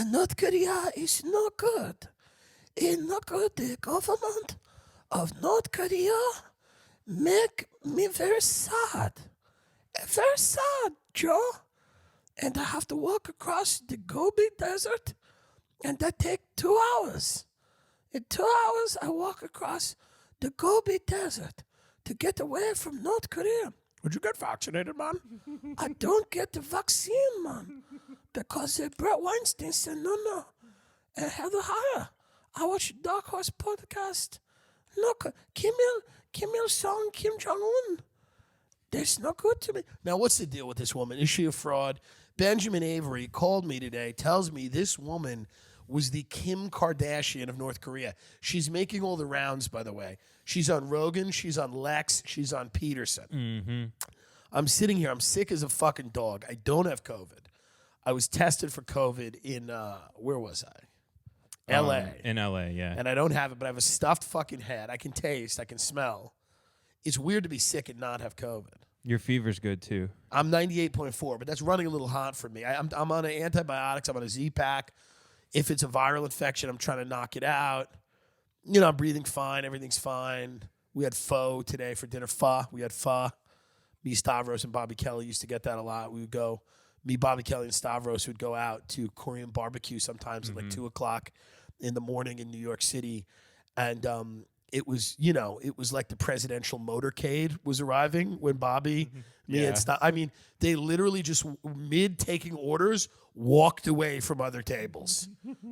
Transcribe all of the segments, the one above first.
North Korea is not good. It's not good. The government of North Korea make me very sad. Very sad, Joe. And I have to walk across the Gobi Desert, and that take 2 hours. In 2 hours, I walk across the Gobi Desert to get away from North Korea. Would you get vaccinated, man? I don't get the vaccine, man, because Brett Weinstein said no. And Heather Heyer, I watched Dark Horse podcast. Look, Kim Il-sung, Kim Jong-un. That's not good to me. Now, what's the deal with this woman? Is she a fraud? Benjamin Avery called me today, tells me this woman was the Kim Kardashian of North Korea. She's making all the rounds, by the way. She's on Rogan, she's on Lex, she's on Peterson. Mm-hmm. I'm sitting here, I'm sick as a fucking dog. I don't have COVID. I was tested for COVID in, where was I? L.A. In L.A., yeah. And I don't have it, but I have a stuffed fucking head. I can taste, I can smell. It's weird to be sick and not have COVID. Your fever's good, too. I'm 98.4, but that's running a little hot for me. I'm on antibiotics. I'm on a Z-Pack. If it's a viral infection, I'm trying to knock it out. You know, I'm breathing fine. Everything's fine. We had pho today for dinner. We had pho. Me, Stavros, and Bobby Kelly used to get that a lot. We would go, me, Bobby Kelly, and Stavros would go out to Korean BBQ sometimes at like 2 o'clock in the morning in New York City. And it was, you know, it was like the presidential motorcade was arriving when Bobby, me, and Stav. I mean, they literally just mid taking orders walked away from other tables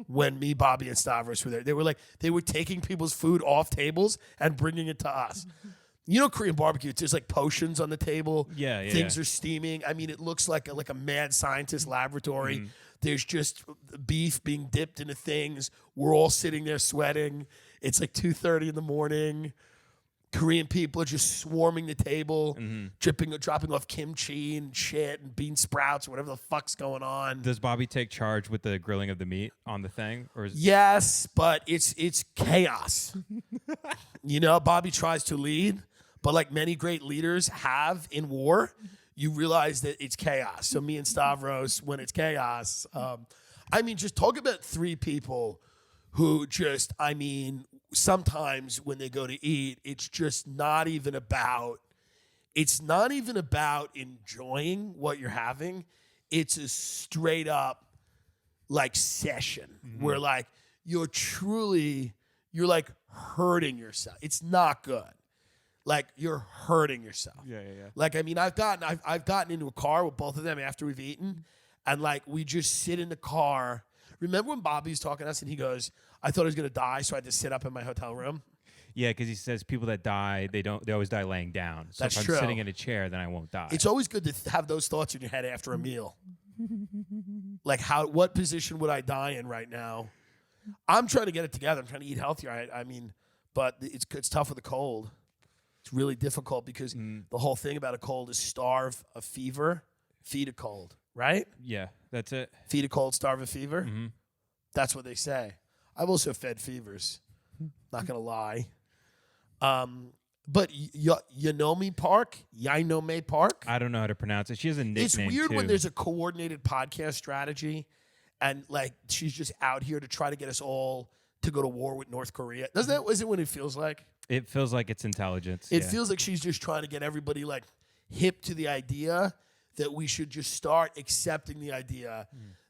when me, Bobby, and Stavros were there. They were like, they were taking people's food off tables and bringing it to us. You know, Korean barbecue, there's like potions on the table. Yeah. Things are steaming. I mean, it looks like a mad scientist laboratory. There's just beef being dipped into things. We're all sitting there sweating. It's like 2:30 in the morning. Korean people are just swarming the table, dropping off kimchi and shit and bean sprouts or whatever the fuck's going on. Does Bobby take charge with the grilling of the meat on the thing? Or is Yes, but it's chaos. You know, Bobby tries to lead, but like many great leaders have in war, you realize that it's chaos. So me and Stavros, when it's chaos, I mean, just talk about three people who just, I mean, sometimes when they go to eat, it's just not even about enjoying what you're having. It's a straight up like session where like you're like hurting yourself. It's not good. Like you're hurting yourself. Yeah. Like, I mean, I've gotten into a car with both of them after we've eaten, and like we just sit in the car. Remember when Bobby was talking to us and he goes, I thought I was going to die, so I had to sit up in my hotel room? Yeah, because he says people that die, they always die laying down. So That's if I'm true. sitting in a chair, then I won't die. It's always good to have those thoughts in your head after a meal. Like, what position would I die in right now? I'm trying to get it together. I'm trying to eat healthier. I mean, but it's tough with a cold. It's really difficult because the whole thing about a cold is starve a fever, feed a cold, right? Yeah, that's it. Feed a cold, starve a fever. Mm-hmm. That's what they say. I've also fed fevers. Not going to lie. But Yeonmi Park? I don't know how to pronounce it. She has a nickname, It's weird too. when there's a coordinated podcast strategy and like she's just out here to try to get us all to go to war with North Korea. Is it what it feels like? It feels like it's intelligence. It feels like she's just trying to get everybody like hip to the idea that we should just start accepting the idea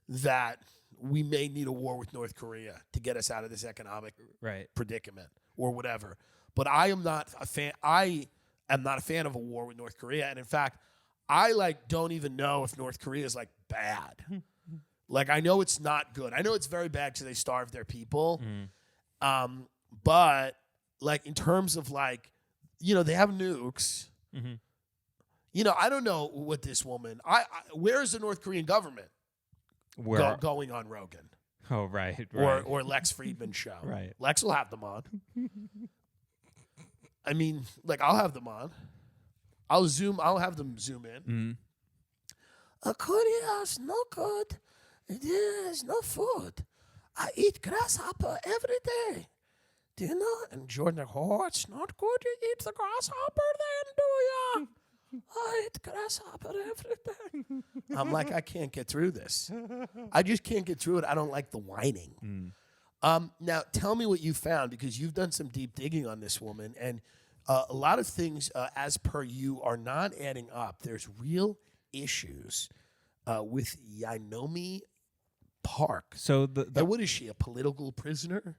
that we may need a war with North Korea to get us out of this economic predicament or whatever. But I am not a fan. I am not a fan of a war with North Korea. And in fact, I like don't even know if North Korea is like bad. Like I know it's not good. I know it's very bad because they starve their people. But like in terms of like, you know, they have nukes. You know, I don't know what this woman. Where is the North Korean government going on Rogan? Oh, right. Or Lex Friedman show. Right. Lex will have them on. I mean, like I'll have them on. I'll have them zoom in. Korea is no good. There's no food. I eat grasshopper every day. Do you know? And Jordan, like, oh, it's not good to eat the grasshopper then, do ya? I eat grasshopper every day. I'm like, I can't get through this. I just can't get through it. I don't like the whining. Now, tell me what you found, because you've done some deep digging on this woman, and a lot of things, as per you, are not adding up. There's real issues with Yeonmi Park. So and what is she, a political prisoner?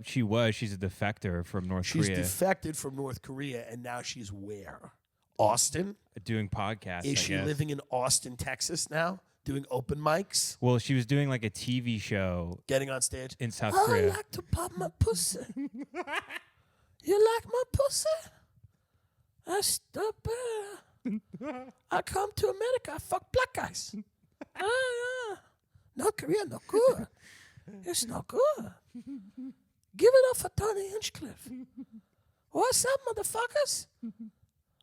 she's a defector from North She's Korea. defected from North Korea, and now she's where? Austin? Doing podcasts. Is I she guess. living in Austin, Texas now? Doing open mics? Well, she was doing like a TV show Getting on stage? in South I Korea. like to pop my pussy. You like my pussy? I stop I come to America, I fuck black guys. Yeah. North Korea, no good. It's not good. Give it up for Tony Hinchcliffe. What's up, motherfuckers?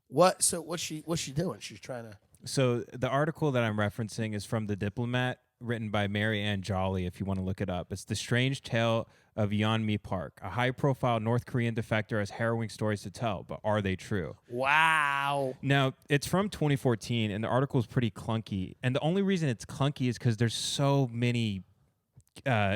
What? So what's she doing? She's trying to. So the article that I'm referencing is from The Diplomat, written by Mary Ann Jolly, if you want to look it up. It's The Strange Tale of Yeonmi Park. A high-profile North Korean defector has harrowing stories to tell, but are they true? Wow. Now, it's from 2014, and the article is pretty clunky. And the only reason it's clunky is because there's so many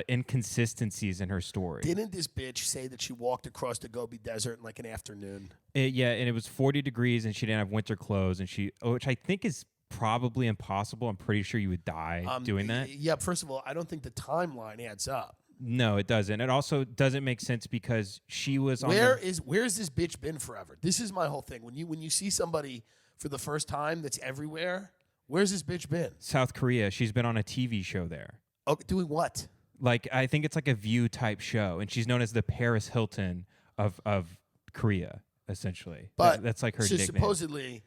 inconsistencies in her story. Didn't this bitch say that she walked across the Gobi Desert in like an afternoon? Yeah, and it was 40 degrees, and she didn't have winter clothes, and which I think is probably impossible. I'm pretty sure you would die doing that. Yeah, first of all, I don't think the timeline adds up. No, it doesn't. It also doesn't make sense because she was on Where's this bitch been forever? This is my whole thing. When you see somebody for the first time that's everywhere, where's this bitch been? South Korea. She's been on a TV show there. Oh, doing what? Like, I think it's like a View type show, and she's known as the Paris Hilton of Korea, essentially. But that's like her so nickname. supposedly,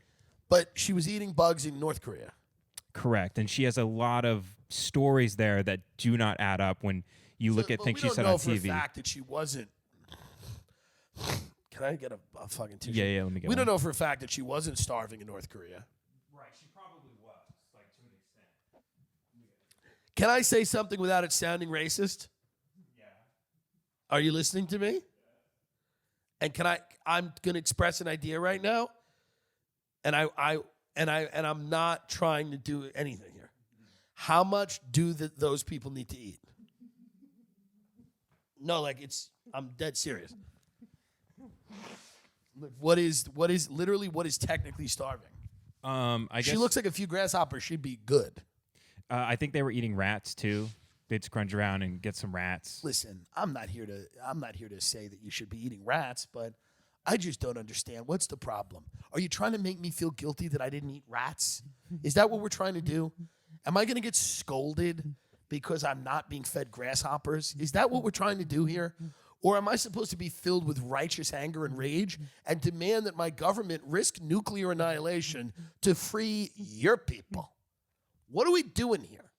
but she was eating bugs in North Korea. Correct, and she has a lot of stories there that do not add up when you look at things she said on TV. We don't know for a fact that she wasn't. Can I get a fucking tissue? Yeah, let me get We one. don't know for a fact that she wasn't starving in North Korea. Right, she probably was, like, to an extent. Can I say something without it sounding racist? Yeah. Are you listening to me? Yeah. And I'm going to express an idea right now, and I'm not trying to do anything here. How much do those people need to eat? No, like I'm dead serious. Look, what is technically starving? I guess She looks like a few grasshoppers. She'd be good. I think they were eating rats too. They'd scrunch around and get some rats. Listen, I'm not here to say that you should be eating rats, but I just don't understand. What's the problem? Are you trying to make me feel guilty that I didn't eat rats? Is that what we're trying to do? Am I going to get scolded because I'm not being fed grasshoppers? Is that what we're trying to do here? Or am I supposed to be filled with righteous anger and rage and demand that my government risk nuclear annihilation to free your people? What are we doing here?